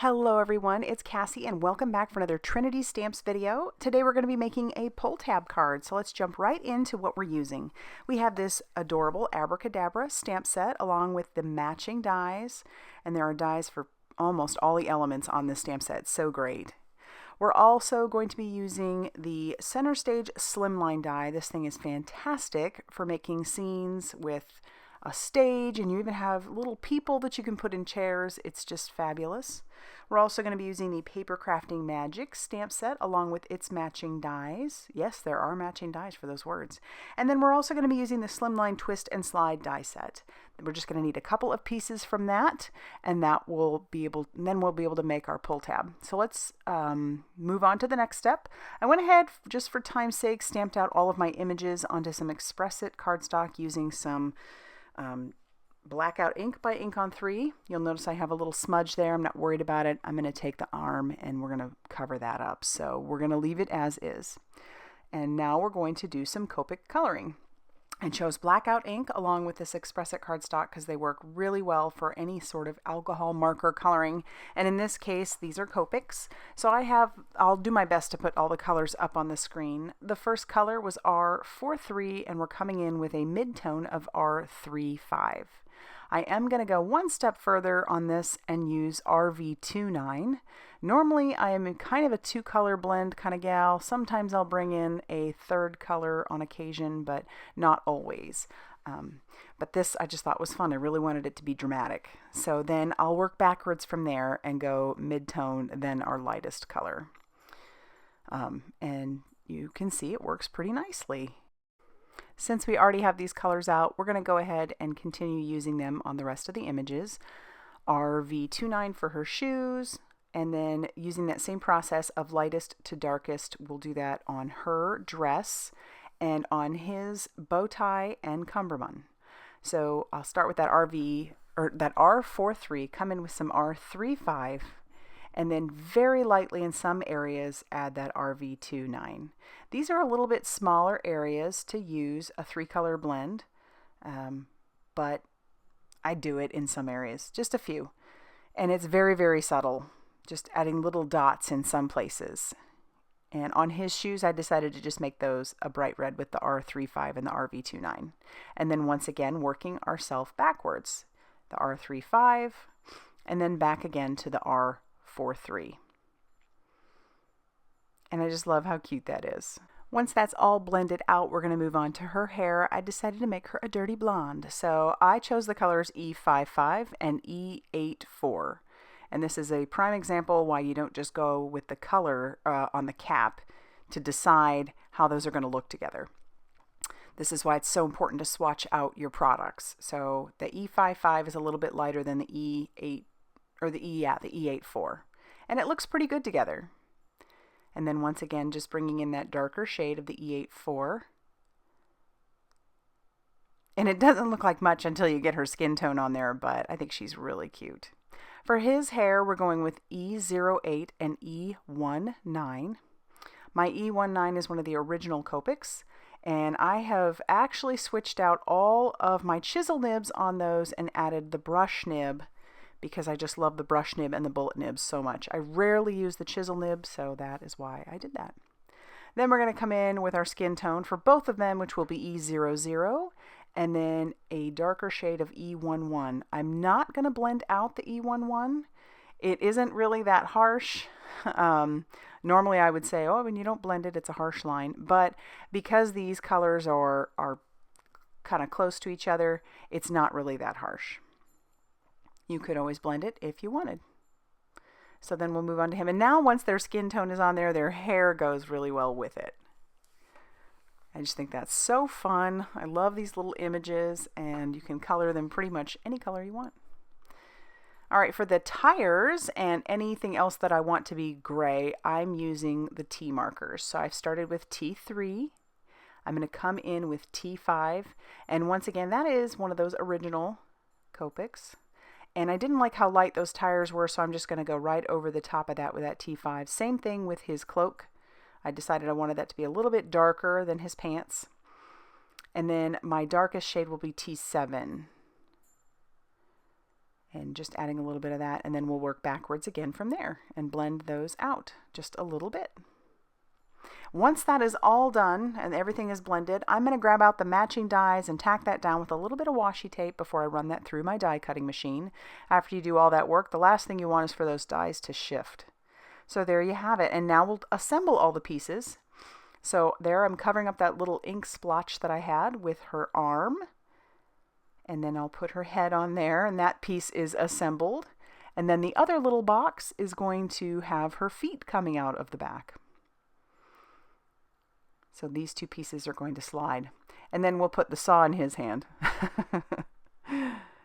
Hello everyone, it's Cassie and welcome back for another Trinity Stamps video. Today we're going to be making a pull tab card, so let's jump right into what we're using. We have this adorable Abracadabra stamp set along with the matching dies, and there are dies for almost all the elements on this stamp set. So great. We're also going to be using the Center Stage Slimline die. This thing is fantastic for making scenes with a stage, and you even have little people that you can put in chairs. It's just fabulous. We're also going to be using the Papercrafting Magic stamp set along with its matching dies. Yes, there are matching dies for those words. And then we're also going to be using the Slimline Twist and Slide die set. We're just going to need a couple of pieces from that, and then we'll be able to make our pull tab. So let's move on to the next step. I went ahead, just for time's sake, stamped out all of my images onto some Express It cardstock using some Blackout ink by Ink on 3. You'll notice I have a little smudge there. I'm not worried about it. I'm going to take the arm and we're going to cover that up. So we're going to leave it as is. And now we're going to do some Copic coloring. I chose Blackout ink along with this Express It cardstock because they work really well for any sort of alcohol marker coloring. And in this case, these are Copics. So I'll do my best to put all the colors up on the screen. The first color was R43, and we're coming in with a mid-tone of R35. I am going to go one step further on this and use RV29. Normally I am in kind of a two-color blend kind of gal. Sometimes I'll bring in a third color on occasion, but not always. But this I just thought was fun. I really wanted it to be dramatic. So then I'll work backwards from there and go mid-tone, then our lightest color. And you can see it works pretty nicely. Since we already have these colors out, we're going to go ahead and continue using them on the rest of the images. RV29 for her shoes, and then using that same process of lightest to darkest, we'll do that on her dress and on his bow tie and cummerbund. So I'll start with that that R43, come in with some R35, and then very lightly in some areas add that RV29. These are a little bit smaller areas to use a three-color blend, but I do it in some areas, just a few. And it's very, very subtle, just adding little dots in some places. And on his shoes, I decided to just make those a bright red with the R35 and the RV29. And then once again, working ourselves backwards. The R35, and then back again to the R43. And I just love how cute that is. Once that's all blended out, we're going to move on to her hair. I decided to make her a dirty blonde. So I chose the colors E55 and E84. And this is a prime example why you don't just go with the color on the cap to decide how those are going to look together. This is why it's so important to swatch out your products. So the E55 is a little bit lighter than the E8 or the E84. And it looks pretty good together. And then once again, just bringing in that darker shade of the E84. And it doesn't look like much until you get her skin tone on there, but I think she's really cute. For his hair, we're going with E08 and E19. My E19 is one of the original Copics, and I have actually switched out all of my chisel nibs on those and added the brush nib, because I just love the brush nib and the bullet nibs so much. I rarely use the chisel nib, so that is why I did that. Then we're going to come in with our skin tone for both of them, which will be E00, and then a darker shade of E11. I'm not going to blend out the E11. It isn't really that harsh. Normally I would say, oh, when you don't blend it, it's a harsh line. But because these colors are kind of close to each other, it's not really that harsh. You could always blend it if you wanted. So then we'll move on to him. And now once their skin tone is on there, their hair goes really well with it. I just think that's so fun. I love these little images, and you can color them pretty much any color you want. All right, for the tires and anything else that I want to be gray, I'm using the T markers. So I've started with T3. I'm going to come in with T5. And once again, that is one of those original Copics. And I didn't like how light those tires were, so I'm just going to go right over the top of that with that T5. Same thing with his cloak. I decided I wanted that to be a little bit darker than his pants. And then my darkest shade will be T7. And just adding a little bit of that, and then we'll work backwards again from there and blend those out just a little bit. Once that is all done and everything is blended, I'm going to grab out the matching dies and tack that down with a little bit of washi tape before I run that through my die cutting machine. After you do all that work, the last thing you want is for those dies to shift. So there you have it. And now we'll assemble all the pieces. So there I'm covering up that little ink splotch that I had with her arm. And then I'll put her head on there, and that piece is assembled. And then the other little box is going to have her feet coming out of the back. So these two pieces are going to slide. And then we'll put the saw in his hand.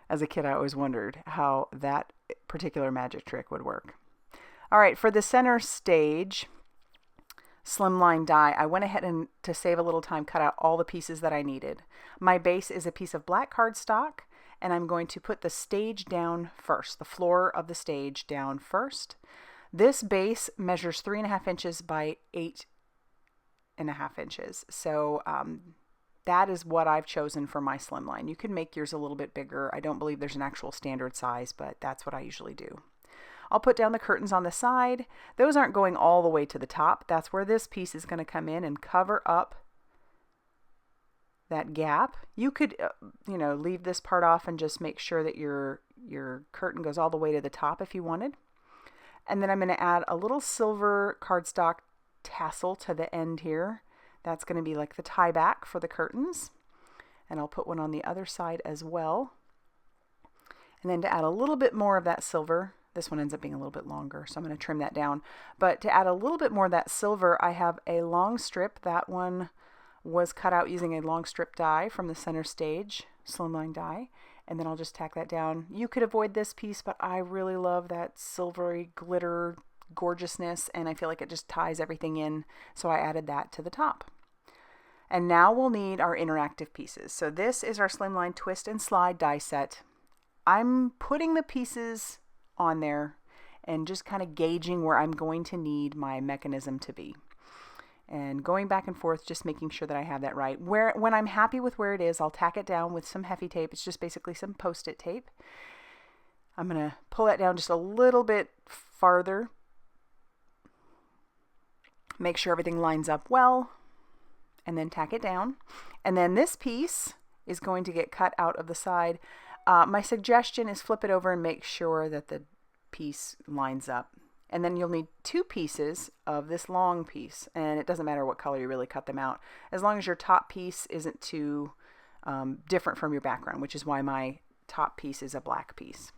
As a kid, I always wondered how that particular magic trick would work. All right, for the center stage Slimline die, I went ahead and, to save a little time, cut out all the pieces that I needed. My base is a piece of black cardstock, and I'm going to put the stage down first, the floor of the stage down first. This base measures 3.5 inches by 8.5 inches. So that is what I've chosen for my Slimline. You can make yours a little bit bigger. I don't believe there's an actual standard size, but that's what I usually do. I'll put down the curtains on the side. Those aren't going all the way to the top. That's where this piece is going to come in and cover up that gap. You could, leave this part off and just make sure that your curtain goes all the way to the top if you wanted. And then I'm going to add a little silver cardstock tassel to the end here. That's going to be like the tie back for the curtains. And I'll put one on the other side as well. And then to add a little bit more of that silver, this one ends up being a little bit longer, so I'm going to trim that down. But to add a little bit more of that silver, I have a long strip. That one was cut out using a long strip die from the center stage, Slimline die. And then I'll just tack that down. You could avoid this piece, but I really love that silvery glitter gorgeousness, and I feel like it just ties everything in, so I added that to the top. And now we'll need our interactive pieces. So this is our Slimline twist and slide die set. I'm putting the pieces on there and just kind of gauging where I'm going to need my mechanism to be, and going back and forth, just making sure that I have that right. When I'm happy with where it is, I'll tack it down with some Heffy tape. It's just basically some post-it tape. I'm going to pull that down just a little bit farther, make sure everything lines up well, and then tack it down. And then this piece is going to get cut out of the side. My suggestion is flip it over and make sure that the piece lines up. And then you'll need 2 pieces of this long piece, and it doesn't matter what color you really cut them out, as long as your top piece isn't too different from your background, which is why my top piece is a black piece.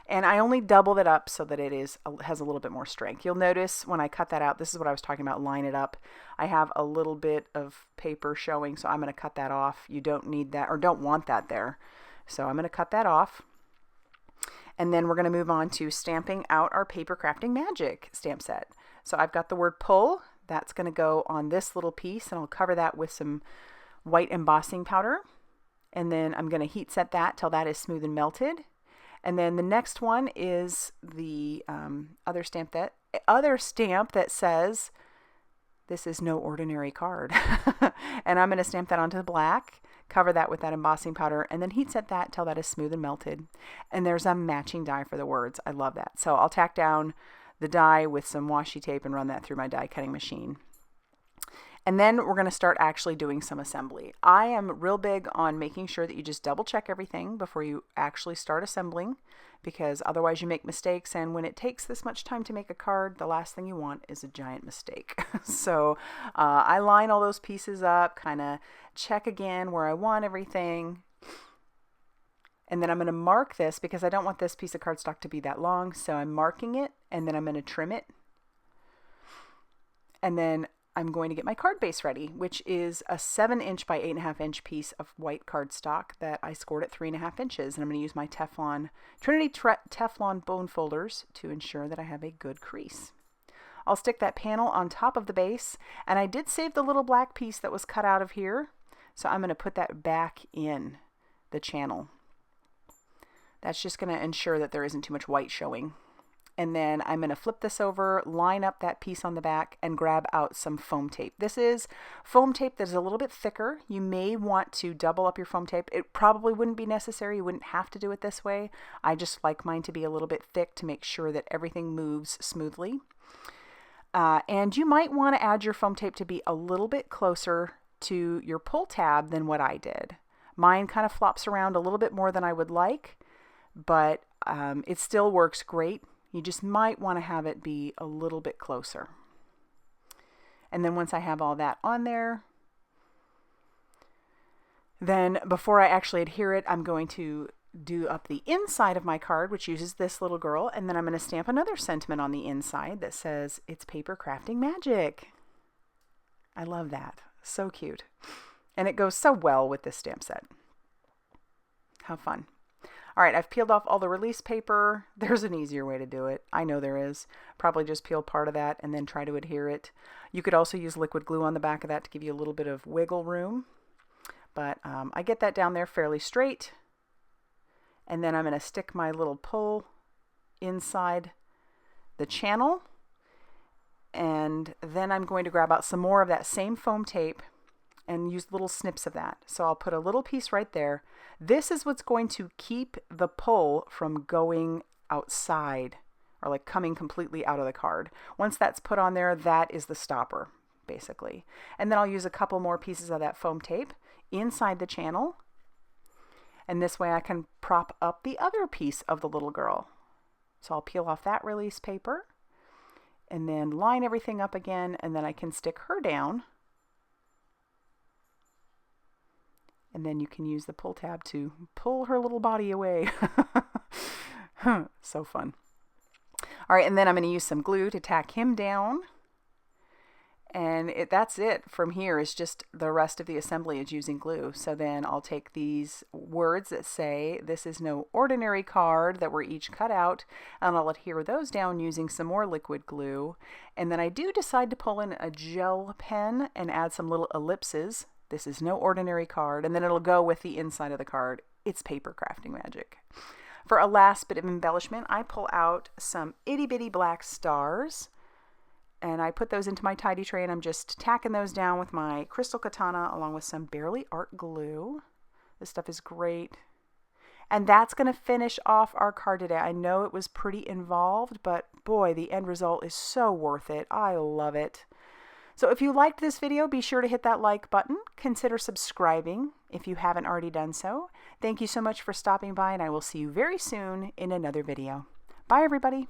And I only doubled it up so that it has a little bit more strength. You'll notice when I cut that out, this is what I was talking about, line it up. I have a little bit of paper showing, so I'm going to cut that off. You don't need that, or don't want that there. So I'm going to cut that off. And then we're going to move on to stamping out our Papercrafting Magic stamp set. So I've got the word pull. That's going to go on this little piece, and I'll cover that with some white embossing powder. And then I'm going to heat set that till that is smooth and melted. And then the next one is the other stamp that says, "This is no ordinary card." And I'm going to stamp that onto the black, cover that with that embossing powder, and then heat set that till that is smooth and melted. And there's a matching die for the words. I love that. So I'll tack down the die with some washi tape and run that through my die cutting machine. And then we're going to start actually doing some assembly. I am real big on making sure that you just double check everything before you actually start assembling, because otherwise you make mistakes, and when it takes this much time to make a card, the last thing you want is a giant mistake. So I line all those pieces up, kind of check again where I want everything, and then I'm going to mark this because I don't want this piece of cardstock to be that long, so I'm marking it, and then I'm going to trim it, and then I'm going to get my card base ready, which is a 7-inch by 8.5-inch piece of white cardstock that I scored at 3.5 inches. And I'm going to use my Trinity Teflon bone folders to ensure that I have a good crease. I'll stick that panel on top of the base, and I did save the little black piece that was cut out of here, so I'm going to put that back in the channel. That's just going to ensure that there isn't too much white showing. And then I'm going to flip this over, line up that piece on the back, and grab out some foam tape. This is foam tape that is a little bit thicker. You may want to double up your foam tape. It probably wouldn't be necessary. You wouldn't have to do it this way. I just like mine to be a little bit thick to make sure that everything moves smoothly. And you might want to add your foam tape to be a little bit closer to your pull tab than what I did. Mine kind of flops around a little bit more than I would like, but it still works great. You just might want to have it be a little bit closer. And then once I have all that on there, then before I actually adhere it, I'm going to do up the inside of my card, which uses this little girl, and then I'm going to stamp another sentiment on the inside that says, "It's paper crafting magic." I love that. So cute. And it goes so well with this stamp set. How fun. All right, I've peeled off all the release paper. There's an easier way to do it. I know there is. Probably just peel part of that and then try to adhere it. You could also use liquid glue on the back of that to give you a little bit of wiggle room. But I get that down there fairly straight. And then I'm going to stick my little pull inside the channel. And then I'm going to grab out some more of that same foam tape and use little snips of that. So I'll put a little piece right there. This is what's going to keep the pull from going outside or like coming completely out of the card. Once that's put on there, that is the stopper, basically. And then I'll use a couple more pieces of that foam tape inside the channel. And this way I can prop up the other piece of the little girl. So I'll peel off that release paper and then line everything up again, and then I can stick her down. And then you can use the pull tab to pull her little body away. So fun. All right, and then I'm going to use some glue to tack him down. And that's it. From here is just the rest of the assembly is using glue. So then I'll take these words that say, "This is no ordinary card," that were each cut out, and I'll adhere those down using some more liquid glue. And then I do decide to pull in a gel pen and add some little ellipses. "This is no ordinary card," and then it'll go with the inside of the card. It's paper crafting magic. For a last bit of embellishment, I pull out some itty bitty black stars. And I put those into my tidy tray, and I'm just tacking those down with my crystal katana along with some Barely Art glue. This stuff is great. And that's going to finish off our card today. I know it was pretty involved, but boy, the end result is so worth it. I love it. So if you liked this video, be sure to hit that like button. Consider subscribing if you haven't already done so. Thank you so much for stopping by, and I will see you very soon in another video. Bye, everybody.